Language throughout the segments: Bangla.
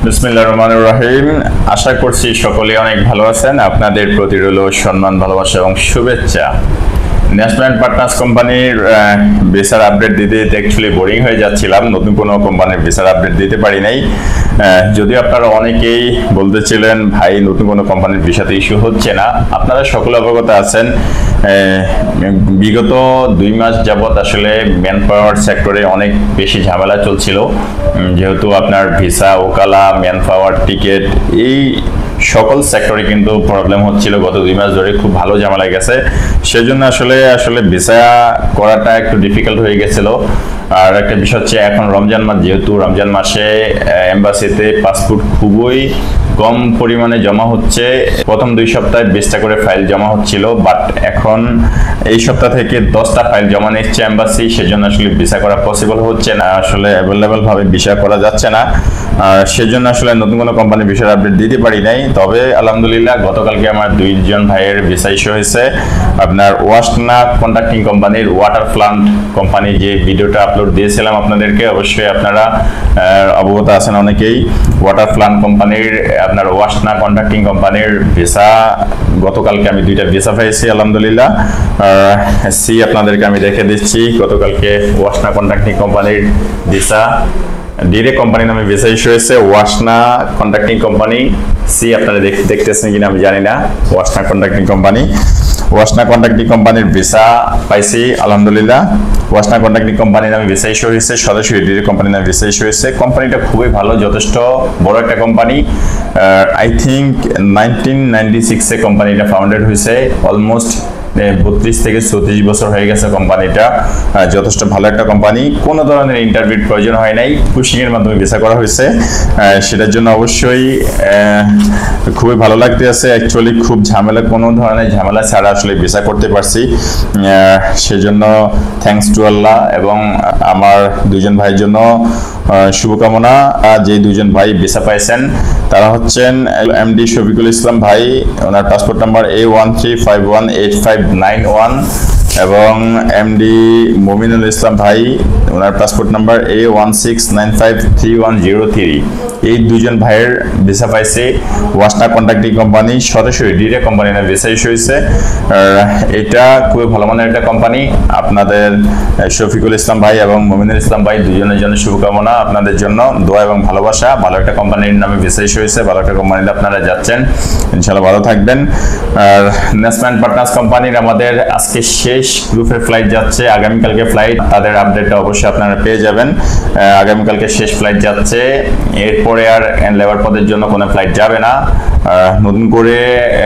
বিসমিল্লাহির রহমানির রহিম। আশা করছি সকলেই অনেক ভালো আছেন। আপনাদের প্রতি রইল সম্মান, ভালোবাসা এবং শুভেচ্ছা। ন্যাশনাল পার্টনার্স কোম্পানির ভিসার আপডেট দিতে অ্যাকচুয়ালি বোরিং হয়ে যাচ্ছিলাম, নতুন কোনো কোম্পানির ভিসার আপডেট দিতে পারি নাই। যদিও আপনারা অনেকেই বলতেছিলেন ভাই নতুন কোনো কোম্পানির ভিসাতে ইস্যু হচ্ছে না, আপনারা সকলে অবগত আছেন। বিগত 2 মাস যাবৎ আসলে ম্যান পাওয়ার সেক্টরে অনেক বেশি ঝামেলা চলছিল, যেহেতু আপনার ভিসা, ওকালা, ম্যান পাওয়ার, টিকিট এই সকল সেক্টরে কিন্তু প্রবলেম হচ্ছিল। গত 2 মাস ধরে খুব ভালো ঝামেলা গেছে, সেজন্য আসলে ভিসা করাটা একটু ডিফিকাল্ট হয়ে গেছিল। আর একটা বিষয় হচ্ছে এখন রমজান মাস, যেহেতু রমজান মাসে এম্বাসিতে পাসপোর্ট খুবই কম পরিমাণে জমা হচ্ছে। প্রথম 2 সপ্তাহে 20টা করে ফাইল জমা হচ্ছিল, বাট এখন এই সপ্তাহ থেকে 10টা ফাইল জমা নিচ্ছে এম্বাসি, সেজন্য আসলে ভিসা করা পসিবল হচ্ছে না, আসলে অ্যাভেলেবল ভাবে ভিসা করা যাচ্ছে না। আর সেজন্য আসলে নতুন কোনো কোম্পানির ভিসার আপডেট দিতে পারি নাই। তবে আলহামদুলিল্লাহ গতকালকে আমার 2 ভাইয়ের ভিসা ইস্যু হয়েছে। আপনার ওয়াসনা কন্ট্রাক্টিং কোম্পানির ওয়াটার প্লান্ট কোম্পানি যে ভিডিওটা আপলোড দিয়েছিলাম আপনাদেরকে, অবশ্যই আপনারা অবগত আছেন অনেকেই। ওয়াটার প্লান্ট কোম্পানির আপনার ওয়াসনা কন্ট্রাক্টিং কোম্পানির ভিসা গতকালকে আমি 2টা ভিসা পেয়েছি আলহামদুলিল্লাহ। আপনাদেরকে আমি দেখে দিচ্ছি গতকালকে ওয়াসনা কন্ট্রাক্টিং কোম্পানির ভিসা ডিরেক্ট কোম্পানি নামে ভিসা ইস্যু হয়েছে। ওয়াসনা কন্ট্রাক্টিং কোম্পানি আপনারা দেখতেছেন কিনা আমি জানি না। ওয়াসনা কন্ট্রাক্টিং কোম্পানির ভিসা পাইছি আলহামদুলিল্লাহ। ওয়াসনা কন্ট্রাক্টিং কোম্পানি নামে ভিসা ইস্যু হয়েছে, সরাসরি ডিরেক্ট কোম্পানি নামে ভিসা ইস্যু হয়েছে। কোম্পানিটা খুবই ভালো, যথেষ্ট বড় একটা কোম্পানি। আই থিঙ্ক 1996 কোম্পানিটা ফাউন্ডেড হয়েছে। অলমোস্ট 32 থেকে 34 বছর হয়ে গেছে কোম্পানিটা। যথেষ্ট ভালো একটা কোম্পানি, কোনো ধরনের ইন্টারভিউর প্রয়োজন হয় নাই, পুশিং এর মাধ্যমে ভিসা করা হয়েছে। সেটার জন্য অবশ্যই খুবই ভালো লাগতে আছে। অ্যাকচুয়ালি খুব কোনো ধরনের ঝামেলা ছাড়া আসলে ভিসা করতে পারছি, সেজন্য থ্যাঙ্কস টু আল্লাহ। এবং আমার 2 ভাইয়ের জন্য শুভকামনা। যে 2 ভাই ভিসা পাইছেন তারা হচ্ছেন এমডি শফিকুল ইসলাম ভাই, ওনার পাসপোর্ট নাম্বার A13518591, এবং এমডি মুমিনুল ইসলাম ভাই, ওনার পাসপোর্ট নাম্বার A16953103। এই 2 ভাইয়ের ভিসা পাইছে ওয়াসনা কন্ট্রাক্টিং কোম্পানি, সরাসরি ডিরেক্ট কোম্পানি না ভিসা ইস্যু হয়েছে। এটা খুবই ভালো মানের একটা কোম্পানি। আপনাদের শফিকুল ইসলাম ভাই এবং মুমিনুল ইসলাম ভাই 2জনের জন্য শুভকামনা, আপনাদের জন্য দোয়া এবং ভালোবাসা। ভালো একটা কোম্পানির নামে ভিসা ইস্যু হয়েছে, ভালো একটা কোম্পানিতে আপনারা যাচ্ছেন, ইনশাআল্লাহ ভালো থাকবেন। আর ন্যাশনাল পার্টনার্স কোম্পানির আমাদের আজকে শেষ গ্রুপের ফ্লাইট যাচ্ছে, আগামীকালকে ফ্লাইট, তাদের আপডেটটা অবশ্যই আপনারা পেয়ে যাবেন। আগামীকালকে শেষ ফ্লাইট যাচ্ছে, এরপরে আর লেবার পদের জন্য কোনো ফ্লাইট যাবে না। নতুন করে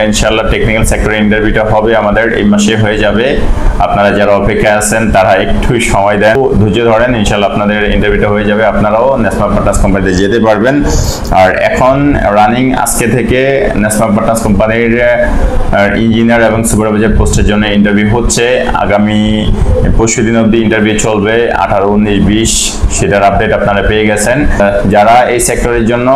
ইনশাআল্লাহ টেকনিক্যাল সেক্টরে ইন্টারভিউটা হবে আমাদের এই মাসে হয়ে যাবে। আপনারা যারা অপেক্ষায় আছেন তারা একটু সময় দেন, ধৈর্য ধরেন, ইনশাআল্লাহ আপনাদের ইন্টারভিউটা হয়ে যাবে, আপনারাও ন্যাশনাল পার্টনার্স কোম্পানিতে যেতে পারবেন। আর এখন রানিং আজকে থেকে ন্যাশনাল পার্টনার্স কোম্পানির ইঞ্জিনিয়ার এবং সুপারভাইজার পোস্টের জন্য ইন্টারভিউ হচ্ছে। আগামী পরশুদিন অবধি ইন্টারভিউ চলবে, 18, 19, 20, সেটার আপডেট আপনারা পেয়ে গেছেন। যারা এই সেক্টরের জন্য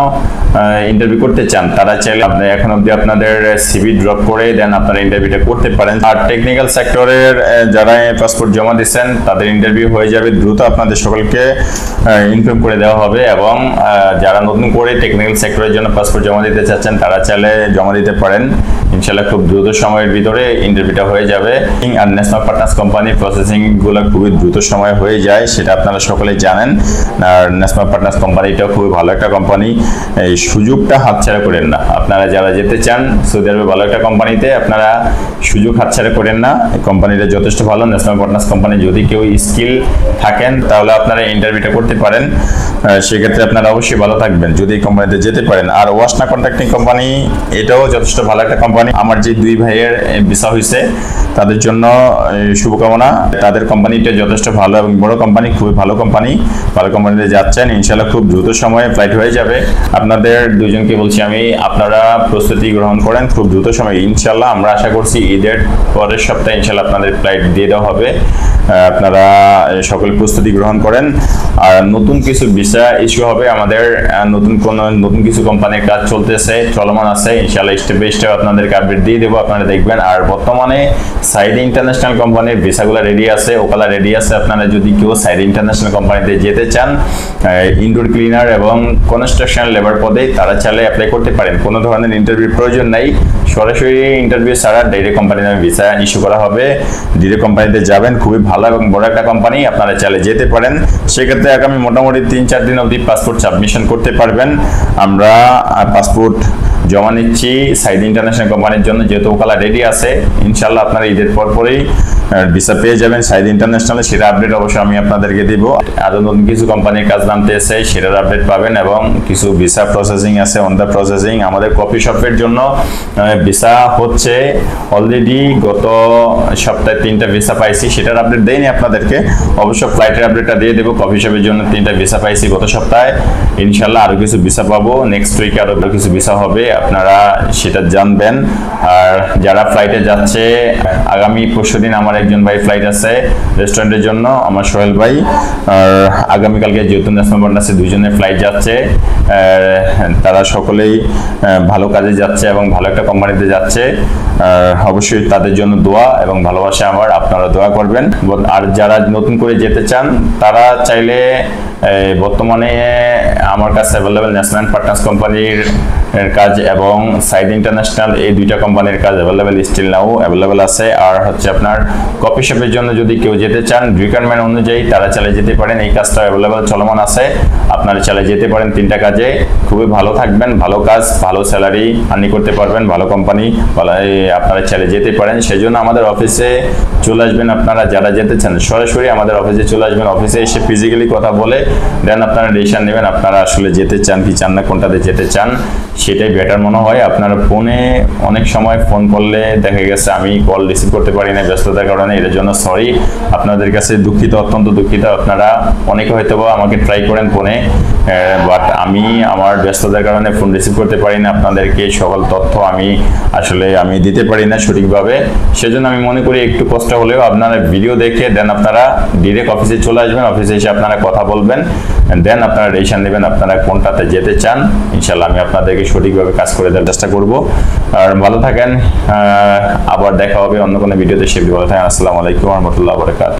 ইন্টারভিউ করতে চান তারা চাইলে আপনি এখন অবধি আপনাদের সিভি ড্রপ করে দেন আপনারা ইন্টারভিউটা করতে পারেন। আর টেকনিক্যাল সেক্টরের যারা পাসপোর্ট জমা দিচ্ছেন তাদের ইন্টারভিউ হয়ে যাবে দ্রুত, আপনাদের সকলকে ইনফর্ম করে দেওয়া হবে। এবং যারা নতুন করে টেকনিক্যাল সেক্টরের জন্য পাসপোর্ট জমা দিতে চাচ্ছেন তারা চাইলে জমা দিতে পারেন, ইনশাআল্লাহ খুব দ্রুত সময়ের ভিতরে ইন্টারভিউটা হয়ে যাবে। আর ন্যাশনাল পার্টনার্স কোম্পানি প্রসেসিং গুলো খুবই দ্রুত সময় হয়ে যায়, সেটা আপনারা সকলেই জানেন। আর ন্যাশনাল পার্টনার্স কোম্পানিটাও খুবই ভালো একটা কোম্পানি, এই সুযোগটা হাতছাড়া করেন না। আপনারা যারা যেতে চান সৌদি আরবে ভালো একটা কোম্পানিতে, আপনারা সুযোগ হাতছাড়া করেন না। কোম্পানিটা যথেষ্ট ভালো, ন্যাশনাল পার্টনার্স কোম্পানি। যদি কেউ স্কিল থাকেন তাহলে আপনারা ইন্টারভিউটা করতে পারেন, সেক্ষেত্রে আপনারা অবশ্যই ভালো থাকবেন যদি এই কোম্পানিতে যেতে পারেন। আর ওয়াসনা কন্ট্রাক্টিং কোম্পানি এটাও যথেষ্ট ভালো একটা কোম্পানি। আমার যে 2 ভাইয়ের ভিসা হয়েছে তাদের জন্য শুভকামনা। তাদের কোম্পানিটা যথেষ্ট ভালো এবং বড় কোম্পানি, খুবই ভালো কোম্পানি। ভালো কোম্পানিতে যাচ্ছেন, ইনশাআল্লাহ খুব দ্রুত সময়ে ফ্লাইট হয়ে যাবে। আপনাদের 2জনকে বলছি আমি, আপনারা প্রস্তুতি গ্রহণ করেন খুব দ্রুত সময়ে ইনশাআল্লাহ। আমরা আশা করছি ঈদের পরের সপ্তাহে ইনশাআল্লাহ আপনাদের ফ্লাইট দিয়ে দেওয়া হবে। আপনারা সকল প্রস্তুতি গ্রহণ করেন। আর নতুন কিছু ভিসা ইস্যু হবে আমাদের, নতুন কিছু কোম্পানির কাজ চলতেছে, চলমান আছে, ইনশাআল্লাহ স্টেপ বাই স্টেপ আপনাদেরকে আপডেট দিয়ে দেবো, আপনারা দেখবেন। আর বর্তমানে সাইড ইন্টারন্যাশনাল কোম্পানির ভিসাগুলো রেডি আছে, ওকালা রেডি আছে। আপনারা যদি কেউ সাইড ইন্টারন্যাশনাল কোম্পানিতে যেতে চান, ইনডোর ক্লিনার এবং কনস্ট্রাকশন লেবার পদে অনুযায়ী তারা চাইলে অ্যাপ্লাই করতে পারেন। কোনো ধরনের ইন্টারভিউর প্রয়োজন নাই, সরাসরি ইন্টারভিউ ছাড়া ডাইরেক্ট কোম্পানির নামে ভিসা ইস্যু করা হবে। ডিরেক্ট কোম্পানিতে যাবেন, খুবই ভালো এবং বড় একটা কোম্পানি, আপনারা চাইলে যেতে পারেন। সেক্ষেত্রে আগামী মোটামুটি 3-4 দিন অবধি পাসপোর্ট সাবমিশন করতে পারবেন। আমরা পাসপোর্ট জমা নিচ্ছি সাইদ ইন্টারন্যাশনাল কোম্পানির জন্য, যেহেতু ওকালা রেডি আছে। ইনশাল্লাহ আপনারা ঈদের পরেই ভিসা পেয়ে যাবেন সাইদ ইন্টারন্যাশনালে। সেটা আপডেট অবশ্যই আমি আপনাদেরকে দিব। আরো নতুন কিছু কোম্পানির কাজ নামতে এসে সেটার আপডেট পাবেন, এবং কিছু ভিসা প্রসেসিং আছে, অন দ্য প্রসেসিং। আমাদের কফি শপের জন্য ভিসা হচ্ছে অলরেডি, গত সপ্তাহে 3টা ভিসা পাইছি, সেটার আপডেট দেয়নি আপনাদেরকে, অবশ্য ফ্লাইটের আপডেটটা দিয়ে দেবো। কফি শপের জন্য 3টা ভিসা পাইছি গত সপ্তাহে, ইনশাল্লাহ আরো কিছু ভিসা পাবো, নেক্সট উইকে আরো কিছু ভিসা হবে, আপনারা সেটা জানবেন। আর যারা ফ্লাইটে যাচ্ছে, আগামী পরশুদিন আমার একজন ভাই ফ্লাইট আছে রেস্টুরেন্টের জন্য, আমার সোহেল ভাই। আর আগামীকালকে যেহেতু ন্যাশনাল বন্ড আছে, 2 জনের ফ্লাইট যাচ্ছে। তারা সকলেই ভালো কাজে যাচ্ছে এবং ভালো একটা কোম্পানিতে যাচ্ছে। অবশ্যই তাদের জন্য দোয়া এবং ভালোবাসা আমার, আপনারা দোয়া করবেন। আর যারা নতুন করে যেতে চান, তারা চাইলে বর্তমানে আমার কাছে অ্যাভেলেবেল ন্যাশনাল পার্টনার্স কোম্পানির কাজ এবং সাইদ ইন্টারন্যাশনাল, এই 2টা কোম্পানির কাজ অ্যাভেলেবেল স্টিল নাও অ্যাভেলেবেল আছে। আর হচ্ছে আপনার কফি শপের জন্য যদি কেউ যেতে চান, রিকোয়ারমেন্ট অনুযায়ী তারা চাইলে যেতে পারেন। এই কাজটা অ্যাভেলেবেল চলমান আছে, আপনারা চাইলে যেতে পারেন। 3টা কাজে খুবই ভালো থাকবেন, ভালো কাজ, ভালো স্যালারি আর্নি করতে পারবেন, ভালো কোম্পানি, আপনারা চাইলে যেতে পারেন। সেই জন্য আমাদের অফিসে চলে আসবেন। আপনারা যারা যেতে চান সরাসরি আমাদের অফিসে চলে আসবেন। অফিসে এসে ফিজিক্যালি কথা বলে দেন আপনারা ডিসিশন নেবেন, আপনারা আসলে যেতে চান কি চান না, কোনটাতে যেতে চান, সেটাই বেটার মনে হয়। আপনারা ফোনে অনেক সময় ফোন করলে দেখা গেছে আমি কল রিসিভ করতে পারি না ব্যস্ততার কারণে, এর জন্য সরি, আপনাদের কাছে দুঃখিত, অত্যন্ত দুঃখিত। আপনারা অনেকে হয়তো আমাকে ট্রাই করেন ফোনে, বাট আমি আমার ব্যস্ততার কারণে ফোন রিসিভ করতে পারি না। আপনাদেরকে সকল তথ্য আমি দিতে পারি না সঠিকভাবে। সেজন্য আমি মনে করি একটু কষ্ট হলেও আপনারা ভিডিও দেখে দেন আপনারা ডিরেক্ট অফিসে চলে আসবেন। অফিসে এসে আপনারা কথা বলবেন, দেন আপনারা ডিসিশন নেবেন আপনারা কোনটাতে যেতে চান। ইনশাল্লাহ আমি আপনাদেরকে সঠিকভাবে কাজ করে দেওয়ার চেষ্টা করব। আর ভালো থাকেন, আবার দেখা হবে অন্য কোনো ভিডিওতে। সে ভালো থাকেন। আসসালামু আলাইকুম ওয়া রাহমাতুল্লাহি ওয়া বারাকাতুহু।